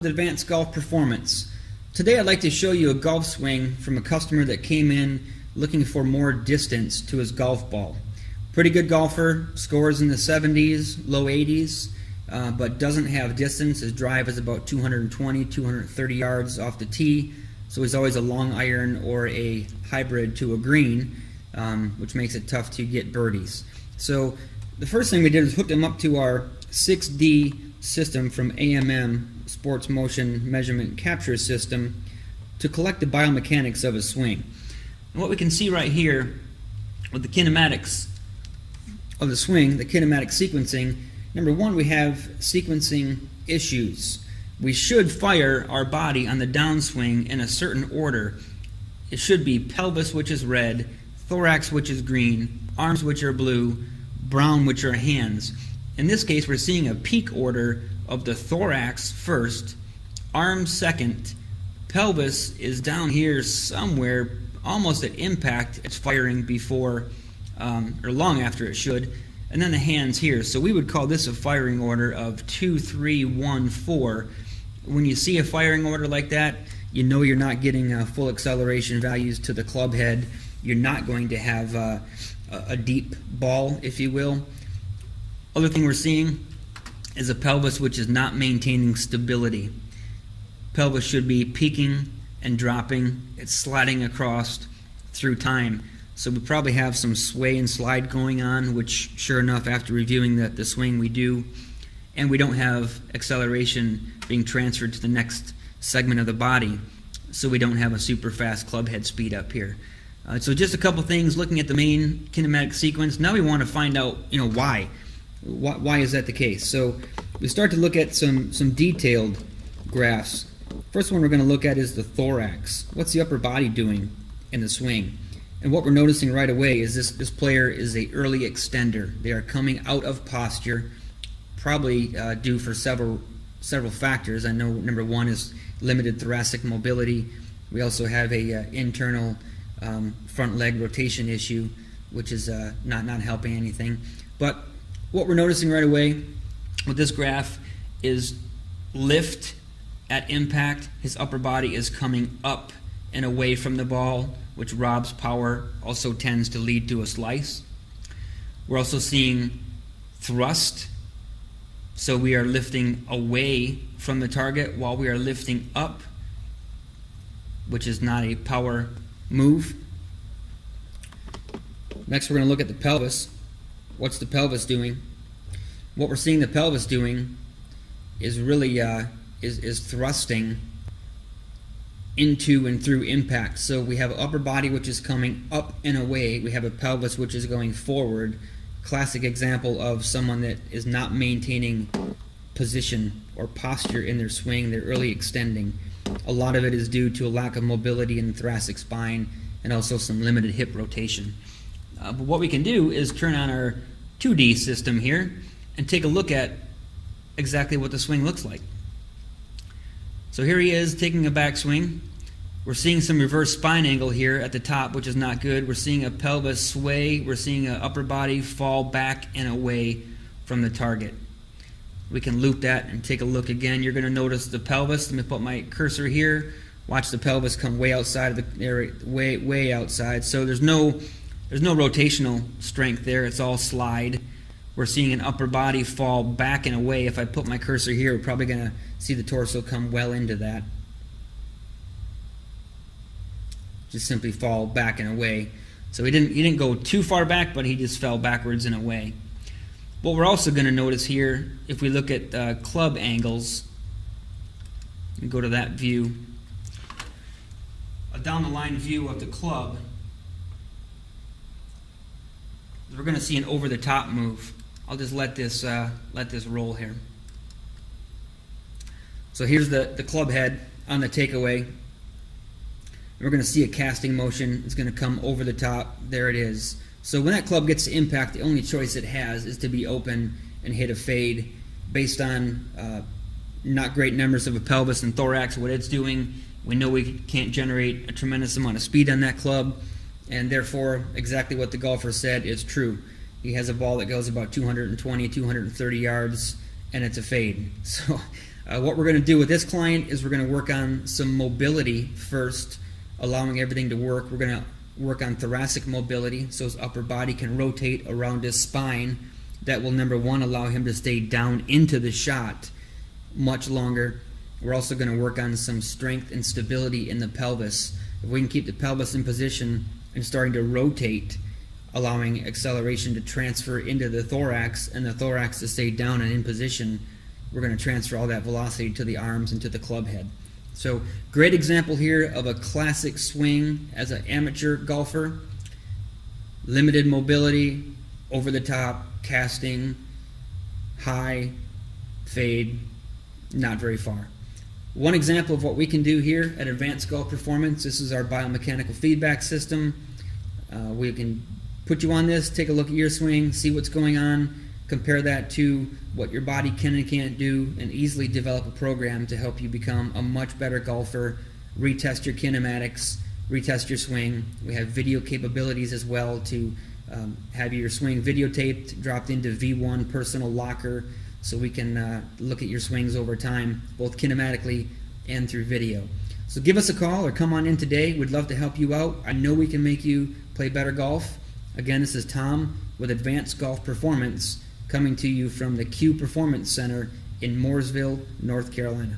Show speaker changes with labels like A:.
A: Advanced golf performance. Today I'd like to show you a golf swing from a customer that came in looking for more distance to his golf ball. Pretty good golfer, scores in the 70s, low 80s, but doesn't have distance. His drive is about 220, 230 yards off the tee, so he's always a long iron or a hybrid to a green, which makes it tough to get birdies. So the first thing we did is hooked him up to our 6D system from AMM, Sports Motion Measurement Capture System, to collect the biomechanics of his swing. And what we can see right here with the kinematics of the swing, the kinematic sequencing, number one, we have sequencing issues. We should fire our body on the downswing in a certain order. It should be pelvis, which is red, thorax, which is green, arms, which are blue, brown, which are hands. In this case, we're seeing a peak order of the thorax first, arms second, pelvis is down here somewhere, almost at impact. It's firing before or long after it should, and then the hands here. So we would call this a firing order of 2, 3, 1, 4. When you see a firing order like that, you know you're not getting full acceleration values to the club head. You're not going to have a deep ball, if you will. Other thing we're seeing is a pelvis which is not maintaining stability. Pelvis should be peaking and dropping. It's sliding across through time. So we probably have some sway and slide going on, which sure enough, after reviewing the swing, we do. And we don't have acceleration being transferred to the next segment of the body, so we don't have a super fast club head speed up here. So just a couple things looking at the main kinematic sequence. Now we want to find out, why. Why is that the case? So we start to look at some detailed graphs. First one we're going to look at is the thorax. What's the upper body doing in the swing? And what we're noticing right away is this player is an early extender. They are coming out of posture, probably due for several factors. I know number one is limited thoracic mobility. We also have a internal front leg rotation issue, which is not helping anything. But what we're noticing right away with this graph is lift at impact. His upper body is coming up and away from the ball, which robs power, also tends to lead to a slice. We're also seeing thrust. So we are lifting away from the target while we are lifting up, which is not a power move. Next, we're going to look at the pelvis. What's the pelvis doing? What we're seeing the pelvis doing is really is thrusting into and through impact. So we have an upper body which is coming up and away. We have a pelvis which is going forward. Classic example of someone that is not maintaining position or posture in their swing. They're early extending. A lot of it is due to a lack of mobility in the thoracic spine and also some limited hip rotation. But what we can do is turn on our 2D system here and take a look at exactly what the swing looks like. So here he is taking a backswing. We're seeing some reverse spine angle here at the top, which is not good. We're seeing a pelvis sway. We're seeing an upper body fall back and away from the target. We can loop that and take a look again. You're going to notice the pelvis. Let me put my cursor here. Watch the pelvis come way outside of the area, way outside. So there's no rotational strength there. It's all slide. We're seeing an upper body fall back and away. If I put my cursor here, we're probably going to see the torso come well into that. Just simply fall back and away. So he didn't go too far back, but he just fell backwards and away. What we're also going to notice here, if we look at club angles, and go to that view, a down the line view of the club, we're going to see an over the top move. I'll just let this roll here. So here's the club head on the takeaway. We're going to see a casting motion. It's going to come over the top. There it is. So when that club gets to impact, the only choice it has is to be open and hit a fade based on not great numbers of a pelvis and thorax, what it's doing. We know we can't generate a tremendous amount of speed on that club, and therefore exactly what the golfer said is true. He has a ball that goes about 220, 230 yards, and it's a fade. So what we're going to do with this client is we're going to work on some mobility first, allowing everything to work. We're going to work on thoracic mobility so his upper body can rotate around his spine. That will, number one, allow him to stay down into the shot much longer. We're also going to work on some strength and stability in the pelvis. If we can keep the pelvis in position and starting to rotate, allowing acceleration to transfer into the thorax and the thorax to stay down and in position, we're going to transfer all that velocity to the arms and to the club head. So great example here of a classic swing as an amateur golfer. Limited mobility, over the top, casting, high, fade, not very far. One example of what we can do here at Advanced Golf Performance, this is our biomechanical feedback system. We can put you on this, take a look at your swing, see what's going on, compare that to what your body can and can't do, and easily develop a program to help you become a much better golfer, retest your kinematics, retest your swing. We have video capabilities as well to have your swing videotaped, dropped into V1 personal locker, so we can look at your swings over time, both kinematically and through video. So give us a call or come on in today. We'd love to help you out. I know we can make you play better golf. Again, this is Tom with Advanced Golf Performance, coming to you from the Q Performance Center in Mooresville, North Carolina.